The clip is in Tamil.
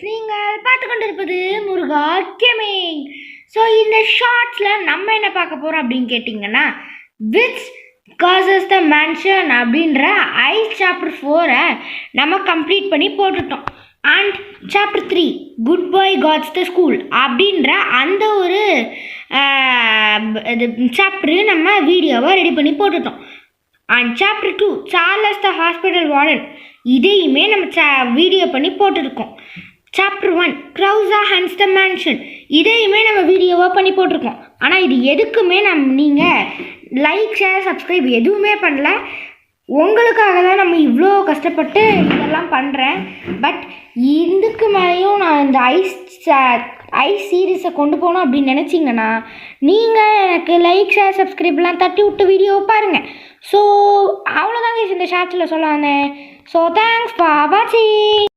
நீங்கள் பார்த்து கொண்டிருப்பது முருகா கேமிங். ஸோ இந்த ஷார்ட்ஸில் நம்ம என்ன பார்க்க போகிறோம் அப்படின்னு கேட்டிங்கன்னா, விச் காசஸ் த மேன்ஷன் அப்படின்ற ஐஸ் சாப்டர் 4 நம்ம கம்ப்ளீட் பண்ணி போட்டுட்டோம். And chapter 3 good boy gods the school அப்படின்ற அந்த ஒரு சாப்டரு நம்ம வீடியோவை ரெடி பண்ணி போட்டுட்டோம். And chapter 2 Charles the hospital warden இதையுமே நம்ம வீடியோ பண்ணி போட்டுருக்கோம். சாப்டர் 1 க்ரௌஸா ஹன்ஸ் த மேன்ஷன் இதையுமே நம்ம வீடியோவாக பண்ணி போட்டிருக்கோம். ஆனால் இது எதுக்குமே நீங்கள் லைக் ஷேர் சப்ஸ்கிரைப் எதுவுமே பண்ணல. உங்களுக்காக தான் நம்ம இவ்வளோ கஷ்டப்பட்டு இதெல்லாம் பண்ணுறேன். பட் இதுக்கு மேலேயும் நான் இந்த ஐஸ் சீரீஸை கொண்டு போகணும் அப்படின்னு நினச்சிங்கன்னா நீங்கள் எனக்கு லைக் ஷேர் சப்ஸ்கிரைப்லாம் தட்டி விட்டு வீடியோவை பாருங்கள். ஸோ அவ்வளோதாங்க இந்த ஷார்ட்ஸில் சொல்ல வந்தேன். ஸோ தேங்க்ஸ் ஃபார் வாட்சிங்.